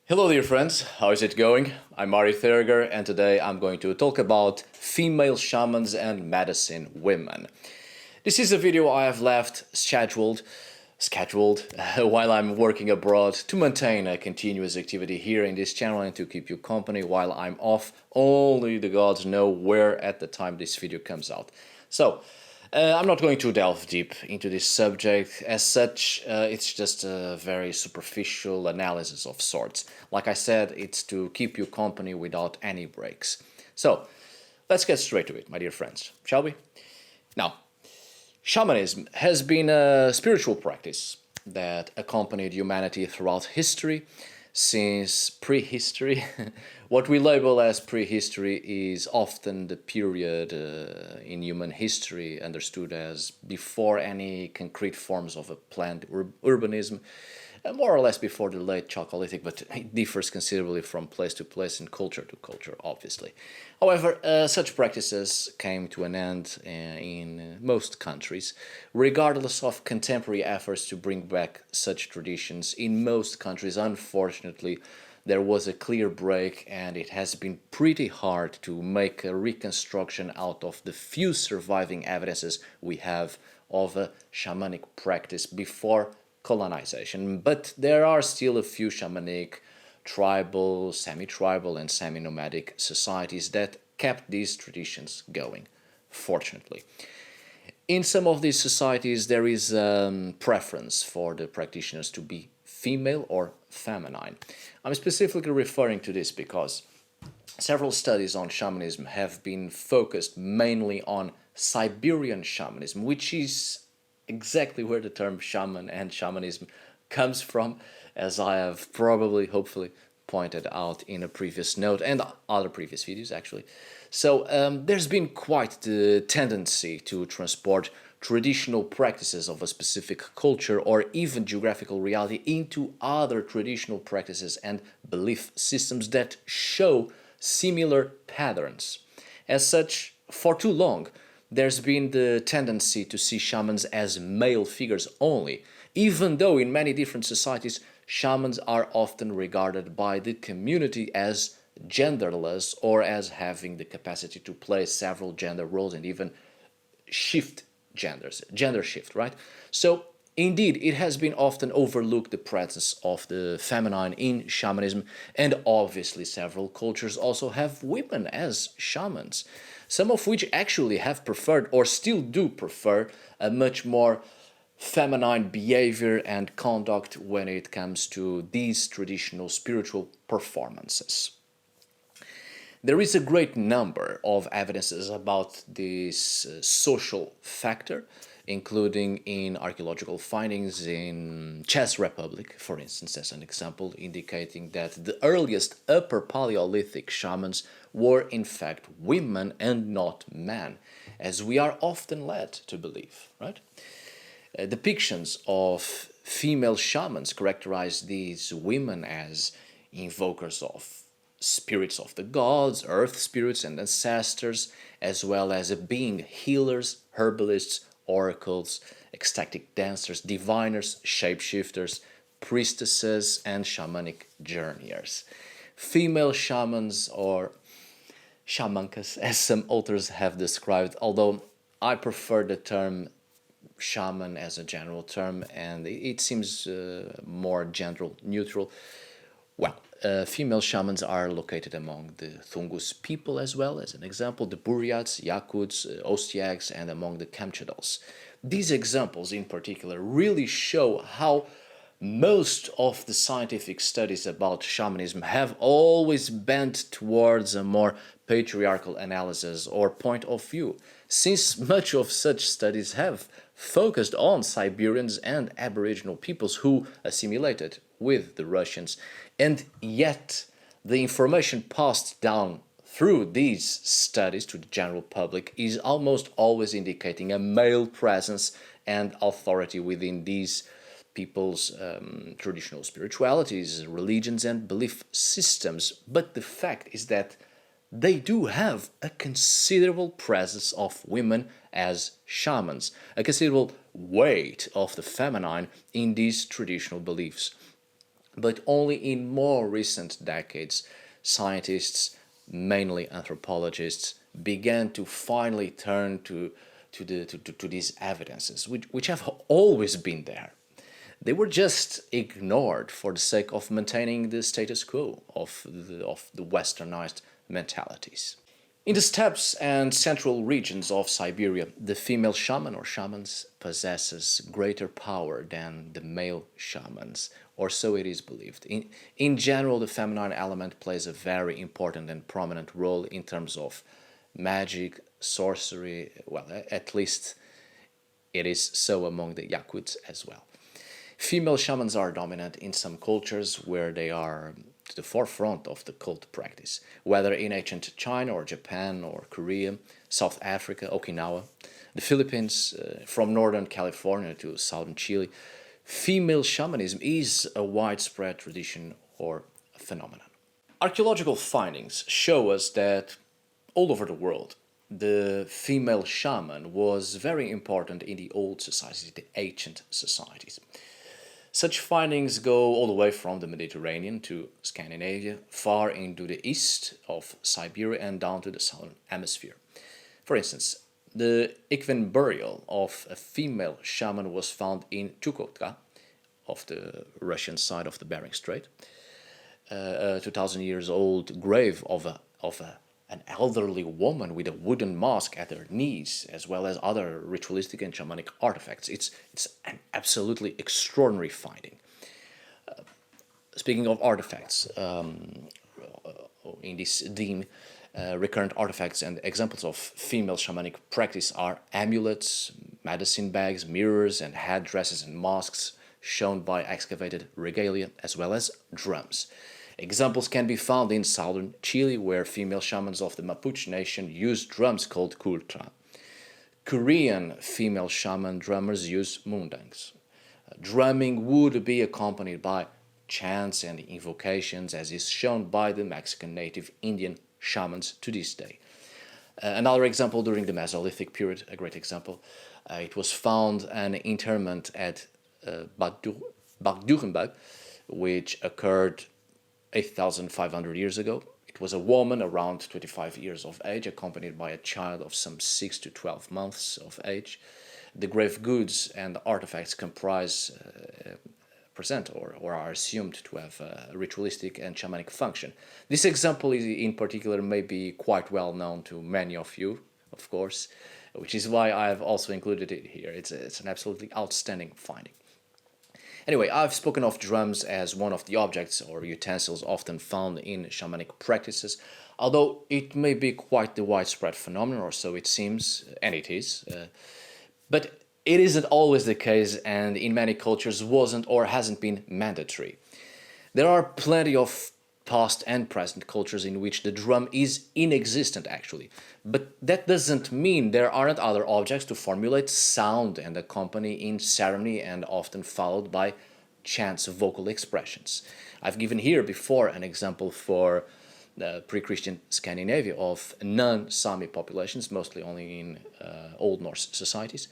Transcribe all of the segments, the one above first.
Hello dear friends, how is it going? I'm Mari Thurger and today I'm going to talk about female shamans and medicine women. This is a video I have left scheduled while I'm working abroad to maintain a continuous activity here in this channel and to keep you company while I'm off. Only the gods know where at the time this video comes out. I'm not going to delve deep into this subject. As such, it's just a very superficial analysis of sorts. Like I said, it's to keep you company without any breaks. So, let's get straight to it, my dear friends, shall we? Now, shamanism has been a spiritual practice that accompanied humanity throughout history. Since prehistory, what we label as prehistory is often the period in human history understood as before any concrete forms of a planned urbanism, more or less before the late Chalcolithic, but it differs considerably from place to place and culture to culture, obviously. However, such practices came to an end in most countries. Regardless of contemporary efforts to bring back such traditions, in most countries, unfortunately, there was a clear break, and it has been pretty hard to make a reconstruction out of the few surviving evidences we have of a shamanic practice before colonization. But there are still a few shamanic, tribal, semi-tribal and semi-nomadic societies that kept these traditions going, fortunately. In some of these societies there is a preference for the practitioners to be female or feminine. I'm specifically referring to this because several studies on shamanism have been focused mainly on Siberian shamanism, which is exactly where the term shaman and shamanism comes from, as I have probably, hopefully, pointed out in a previous note and other previous videos actually. There's been quite the tendency to transport traditional practices of a specific culture or even geographical reality into other traditional practices and belief systems that show similar patterns. As such, for too long, there's been the tendency to see shamans as male figures only, even though in many different societies, shamans are often regarded by the community as genderless or as having the capacity to play several gender roles and even shift genders, gender shift, right? So, indeed, it has been often overlooked the presence of the feminine in shamanism, and obviously several cultures also have women as shamans, some of which actually have preferred or still do prefer a much more feminine behavior and conduct when it comes to these traditional spiritual performances. There is a great number of evidences about this social factor, including in archaeological findings in Czech Republic, for instance, as an example, indicating that the earliest Upper Paleolithic shamans were in fact women and not men, as we are often led to believe, right? Depictions of female shamans characterize these women as invokers of spirits of the gods, earth spirits and ancestors, as well as being healers, herbalists, oracles, ecstatic dancers, diviners, shapeshifters, priestesses, and shamanic journeyers. Female shamans, or shamankas, as some authors have described, although I prefer the term shaman as a general term, and it seems more gender neutral. Well, female shamans are located among the Tungus people as well, as an example, the Buryats, Yakuts, Ostiaks, and among the Kamchadals. These examples in particular really show how most of the scientific studies about shamanism have always bent towards a more patriarchal analysis or point of view, since much of such studies have focused on Siberians and Aboriginal peoples who assimilated with the Russians, and yet the information passed down through these studies to the general public is almost always indicating a male presence and authority within these people's traditional spiritualities, religions and belief systems. But the fact is that they do have a considerable presence of women as shamans, a considerable weight of the feminine in these traditional beliefs. But only in more recent decades, scientists, mainly anthropologists, began to finally turn to these evidences, which have always been there. They were just ignored for the sake of maintaining the status quo of the westernized mentalities. In the steppes and central regions of Siberia, the female shaman or shamans possesses greater power than the male shamans, or so it is believed. In general, the feminine element plays a very important and prominent role in terms of magic, sorcery, well, at least it is so among the Yakuts as well. Female shamans are dominant in some cultures where they are to the forefront of the cult practice, whether in ancient China or Japan or Korea, South Africa, Okinawa, the Philippines, from northern California to southern Chile. Female shamanism is a widespread tradition or phenomenon. Archaeological findings show us that all over the world, the female shaman was very important in the old societies, the ancient societies. Such findings go all the way from the Mediterranean to Scandinavia, far into the east of Siberia and down to the southern hemisphere. For instance, the equine burial of a female shaman was found in Chukotka, of the Russian side of the Bering Strait. A 2,000 years old grave of an elderly woman with a wooden mask at her knees, as well as other ritualistic and shamanic artifacts. It's an absolutely extraordinary finding. Speaking of artifacts, in this theme, recurrent artifacts and examples of female shamanic practice are amulets, medicine bags, mirrors, and headdresses and masks shown by excavated regalia, as well as drums. Examples can be found in southern Chile, where female shamans of the Mapuche nation use drums called kultra. Korean female shaman drummers use mundangs. Drumming would be accompanied by chants and invocations, as is shown by the Mexican native Indian shamans to this day. Another example during the Mesolithic period, a great example, it was found an interment at Bad which occurred 8,500 years ago. It was a woman around 25 years of age, accompanied by a child of some 6 to 12 months of age. The grave goods and artifacts present or are assumed to have a ritualistic and shamanic function. This example in particular may be quite well known to many of you, of course, which is why I've also included it here. It's an absolutely outstanding finding. Anyway, I've spoken of drums as one of the objects or utensils often found in shamanic practices, although it may be quite the widespread phenomenon, or so it seems, and it is. But it isn't always the case, and in many cultures wasn't or hasn't been mandatory. There are plenty of past and present cultures in which the drum is inexistent actually, but that doesn't mean there aren't other objects to formulate sound and accompany in ceremony, and often followed by chants of vocal expressions. I've given here before an example for the pre-Christian Scandinavia of non-Sami populations, mostly only in Old Norse societies.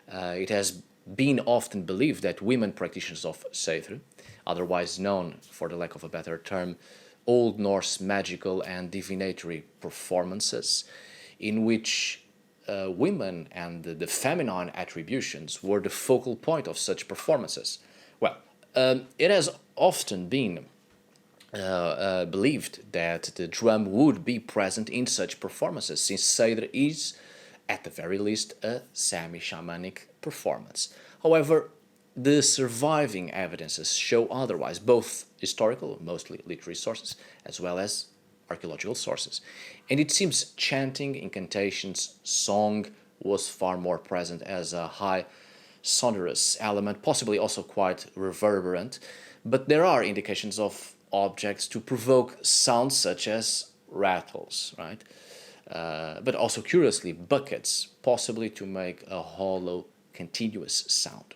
It has been often believed that women practitioners of Seidr, otherwise known, for the lack of a better term, Old Norse magical and divinatory performances, in which women and the feminine attributions were the focal point of such performances. Well, it has often been believed that the drum would be present in such performances, since Seidr is, at the very least, a semi-shamanic performance. However, the surviving evidences show otherwise, both historical, mostly literary sources, as well as archaeological sources. And it seems chanting, incantations, song was far more present as a high sonorous element, possibly also quite reverberant, but there are indications of objects to provoke sounds such as rattles, right? But also, curiously, buckets, possibly to make a hollow, continuous sound.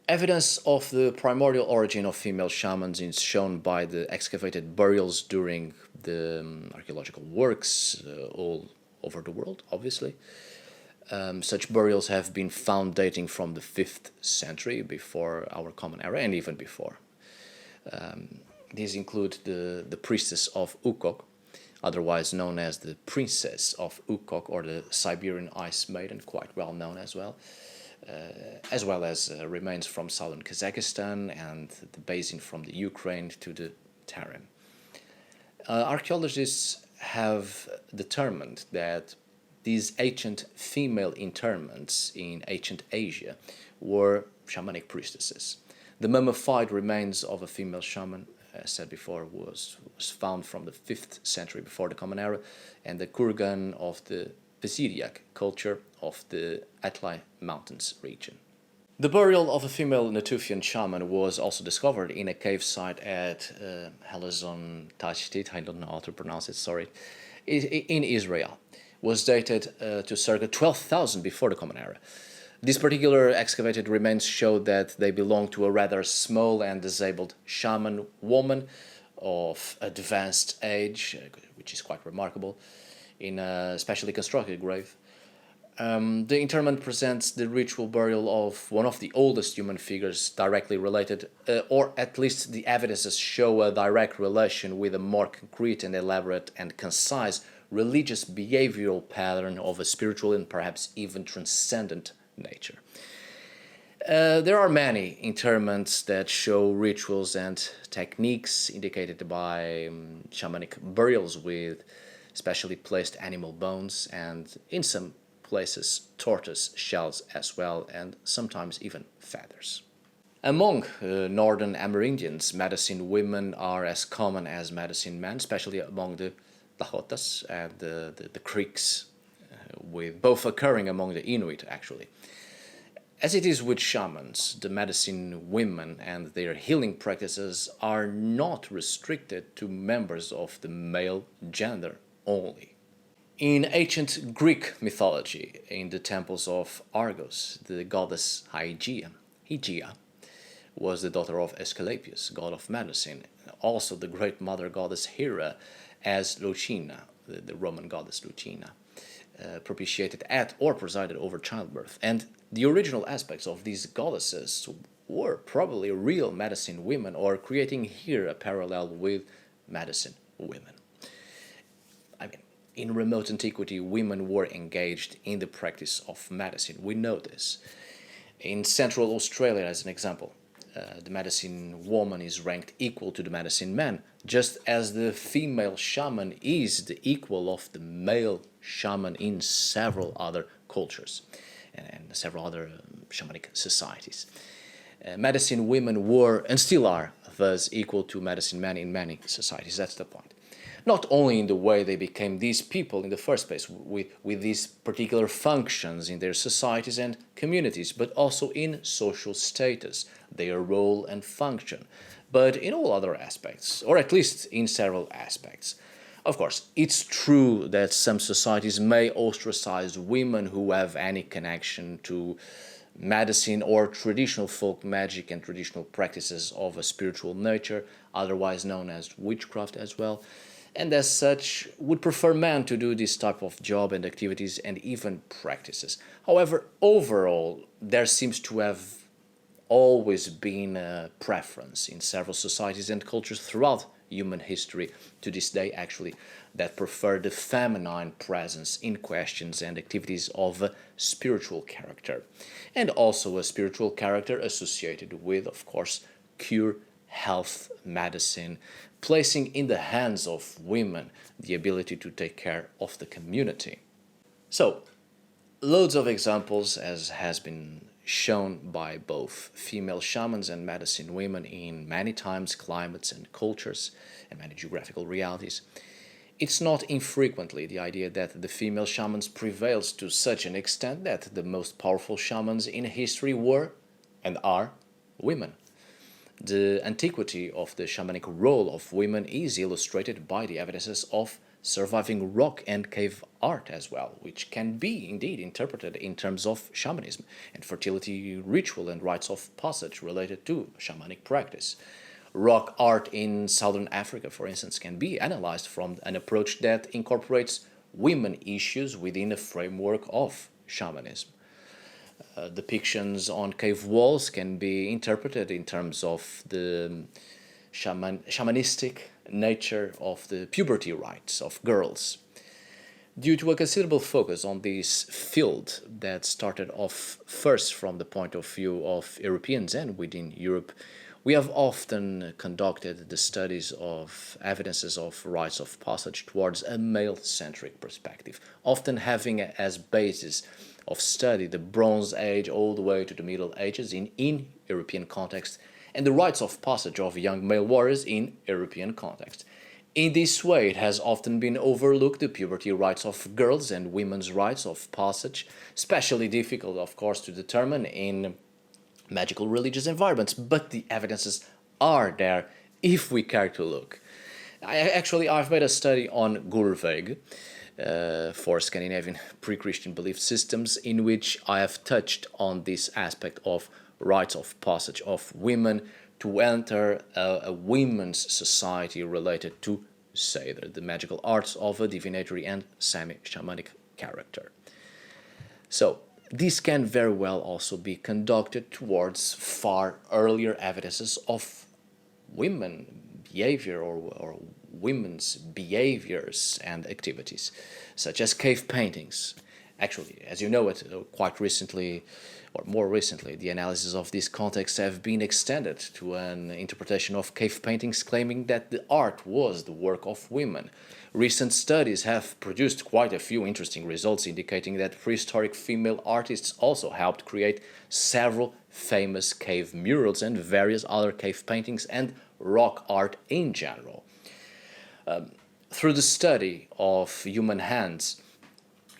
Evidence of the primordial origin of female shamans is shown by the excavated burials during the archaeological works all over the world, obviously. Such burials have been found dating from the 5th century before our Common Era, and even before. These include the priestess of Koch, otherwise known as the princess of Koch, or the Siberian ice maiden, quite well known as well as remains from southern Kazakhstan and the basin from the Ukraine to the Tarim. Archaeologists have determined that these ancient female interments in ancient Asia were shamanic priestesses. The mummified remains of a female shaman, as said before, was found from the 5th century before the Common Era, and the kurgan of the Prehistoric culture of the Altai Mountains region. The burial of a female Natufian shaman was also discovered in a cave site at Halazon Tashtit, I don't know how to pronounce it, sorry, in Israel. Was dated to circa 12,000 before the Common Era. These particular excavated remains show that they belong to a rather small and disabled shaman woman of advanced age, which is quite remarkable, in a specially constructed grave. The interment presents the ritual burial of one of the oldest human figures directly related, or at least the evidences show a direct relation with a more concrete and elaborate and concise religious behavioral pattern of a spiritual and perhaps even transcendent nature. There are many interments that show rituals and techniques indicated by shamanic burials with specially placed animal bones, and in some places tortoise shells as well, and sometimes even feathers. Among northern Amerindians, medicine women are as common as medicine men, especially among the Lahotas and the Creeks, with both occurring among the Inuit actually. As it is with shamans, the medicine women and their healing practices are not restricted to members of the male gender only. In ancient Greek mythology, in the temples of Argos, the goddess Hygeia was the daughter of Aesculapius, god of medicine, also the great mother goddess Hera as Lucina, the Roman goddess Lucina, propitiated at or presided over childbirth. And the original aspects of these goddesses were probably real medicine women, or creating here a parallel with medicine women. I mean, in remote antiquity, women were engaged in the practice of medicine. We know this. In Central Australia, as an example, the medicine woman is ranked equal to the medicine man, just as the female shaman is the equal of the male shaman in several other cultures and several other shamanic societies. Medicine women were and still are thus equal to medicine men in many societies. That's the point. Not only in the way they became these people in the first place, with these particular functions in their societies and communities, but also in social status, their role and function, but in all other aspects, or at least in several aspects. Of course, it's true that some societies may ostracize women who have any connection to medicine or traditional folk magic and traditional practices of a spiritual nature, otherwise known as witchcraft as well, and as such would prefer men to do this type of job and activities and even practices. However, overall, there seems to have always been a preference in several societies and cultures throughout human history, to this day actually, that prefer the feminine presence in questions and activities of a spiritual character, and also a spiritual character associated with, of course, cure, health, medicine, placing in the hands of women the ability to take care of the community. So, loads of examples, as has been shown by both female shamans and medicine women in many times, climates and cultures, and many geographical realities. It's not infrequently the idea that the female shamans prevails to such an extent that the most powerful shamans in history were, and are, women. The antiquity of the shamanic role of women is illustrated by the evidences of surviving rock and cave art as well, which can be indeed interpreted in terms of shamanism and fertility ritual and rites of passage related to shamanic practice. Rock art in southern Africa, for instance, can be analyzed from an approach that incorporates women issues within a framework of shamanism. Depictions on cave walls can be interpreted in terms of the shamanistic nature of the puberty rites of girls. Due to a considerable focus on this field that started off first from the point of view of Europeans and within Europe, we have often conducted the studies of evidences of rites of passage towards a male-centric perspective, often having as basis of study the Bronze Age all the way to the Middle Ages in European context, and the rites of passage of young male warriors in European context. In this way, it has often been overlooked the puberty rites of girls and women's rites of passage, especially difficult, of course, to determine in magical religious environments, but the evidences are there if we care to look. I've made a study on Gurveg for Scandinavian pre-Christian belief systems, in which I have touched on this aspect of rites of passage of women to enter a women's society related to Seder, the magical arts of a divinatory and semi-shamanic character. So, this can very well also be conducted towards far earlier evidences of women behavior or women's behaviors and activities, such as cave paintings. Actually, as you know it, quite recently, or more recently, the analysis of this context have been extended to an interpretation of cave paintings claiming that the art was the work of women. Recent studies have produced quite a few interesting results indicating that prehistoric female artists also helped create several famous cave murals and various other cave paintings and rock art in general. Through the study of human hands,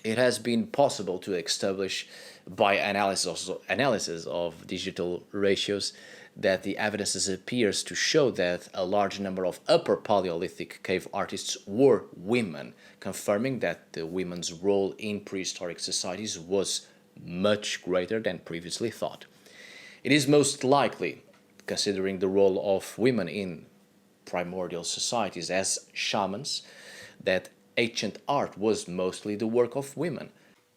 it has been possible to establish by analysis of digital ratios that the evidences appears to show that a large number of upper Paleolithic cave artists were women, confirming that the women's role in prehistoric societies was much greater than previously thought. It is most likely, considering the role of women in primordial societies as shamans, that ancient art was mostly the work of women.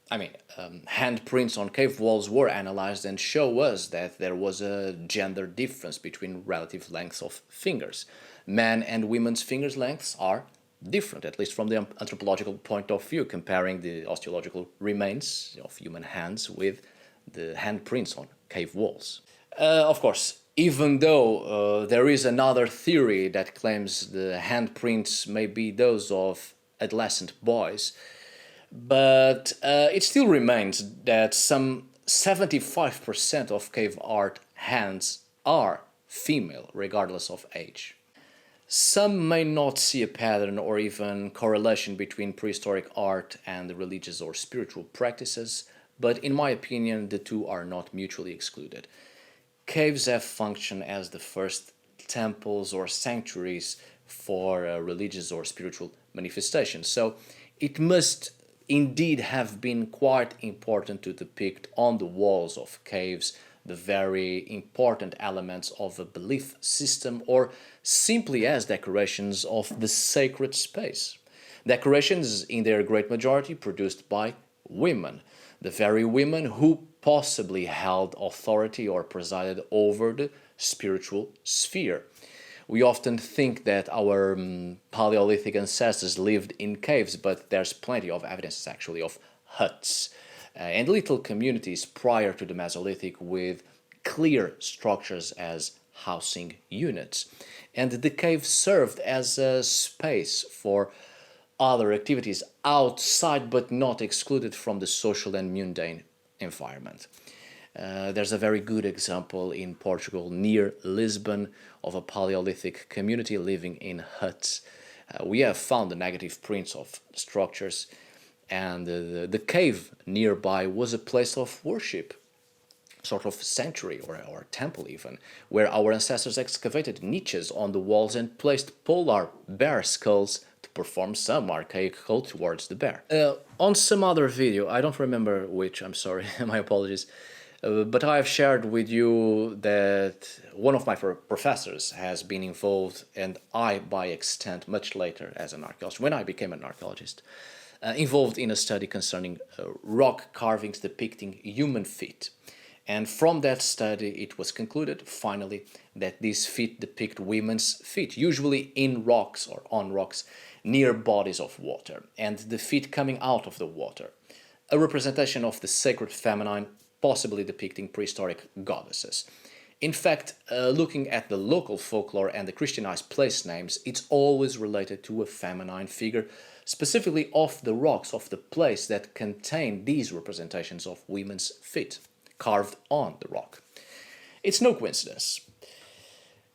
Handprints on cave walls were analyzed and show us that there was a gender difference between relative lengths of fingers. Men and women's fingers lengths are different, at least from the anthropological point of view, comparing the osteological remains of human hands with the handprints on cave walls. Of course, even though there is another theory that claims the handprints may be those of adolescent boys, but it still remains that some 75% of cave art hands are female, regardless of age. Some may not see a pattern or even correlation between prehistoric art and religious or spiritual practices, but in my opinion, the two are not mutually excluded. Caves have functioned as the first temples or sanctuaries for religious or spiritual manifestations, so it must indeed have been quite important to depict on the walls of caves the very important elements of a belief system, or simply as decorations of the sacred space. Decorations in their great majority produced by women, the very women who possibly held authority or presided over the spiritual sphere. We often think that our Paleolithic ancestors lived in caves, but there's plenty of evidence actually of huts and little communities prior to the Mesolithic with clear structures as housing units. And the cave served as a space for other activities outside but not excluded from the social and mundane environment. There's a very good example in Portugal near Lisbon of a Paleolithic community living in huts. We have found the negative prints of structures, and the cave nearby was a place of worship, sort of sanctuary or temple even, where our ancestors excavated niches on the walls and placed polar bear skulls to perform some archaic cult towards the bear. On some other video, I don't remember which, I'm sorry, my apologies, but I have shared with you that one of my professors has been involved, and I, by extent, much later as an archaeologist, when I became an archaeologist, involved in a study concerning rock carvings depicting human feet. And from that study, it was concluded, finally, that these feet depict women's feet, usually in rocks or on rocks near bodies of water, and the feet coming out of the water, a representation of the sacred feminine, possibly depicting prehistoric goddesses. In fact, looking at the local folklore and the Christianized place names, it's always related to a feminine figure, specifically of the rocks of the place that contain these representations of women's feet, carved on the rock. It's no coincidence.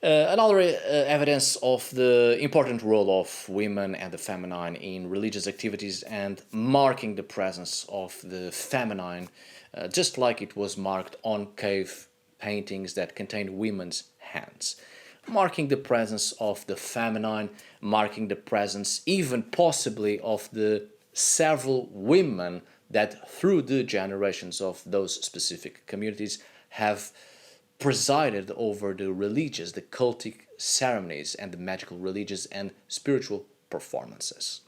Another evidence of the important role of women and the feminine in religious activities and marking the presence of the feminine, just like it was marked on cave paintings that contained women's hands. Marking the presence of the feminine, marking the presence even possibly of the several women that through the generations of those specific communities have presided over the religious, the cultic ceremonies and the magical religious and spiritual performances.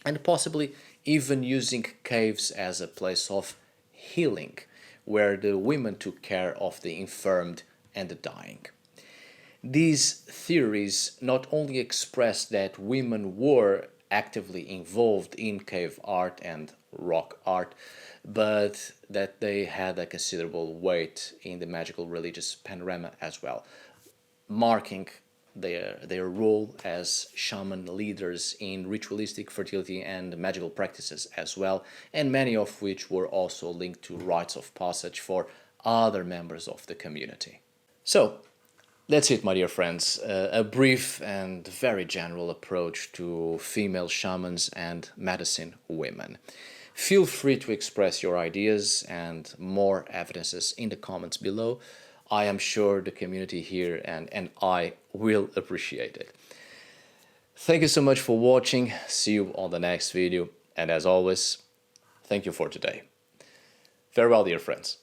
And possibly even using caves as a place of healing, where the women took care of the infirmed and the dying. These theories not only express that women were actively involved in cave art and rock art, but that they had a considerable weight in the magical religious panorama as well, marking their role as shaman leaders in ritualistic fertility and magical practices as well, and many of which were also linked to rites of passage for other members of the community. So, that's it, my dear friends. A brief and very general approach to female shamans and medicine women. Feel free to express your ideas and more evidences in the comments below. I am sure the community here and I will appreciate it. Thank you so much for watching. See you on the next video. And as always, thank you for today. Farewell, dear friends.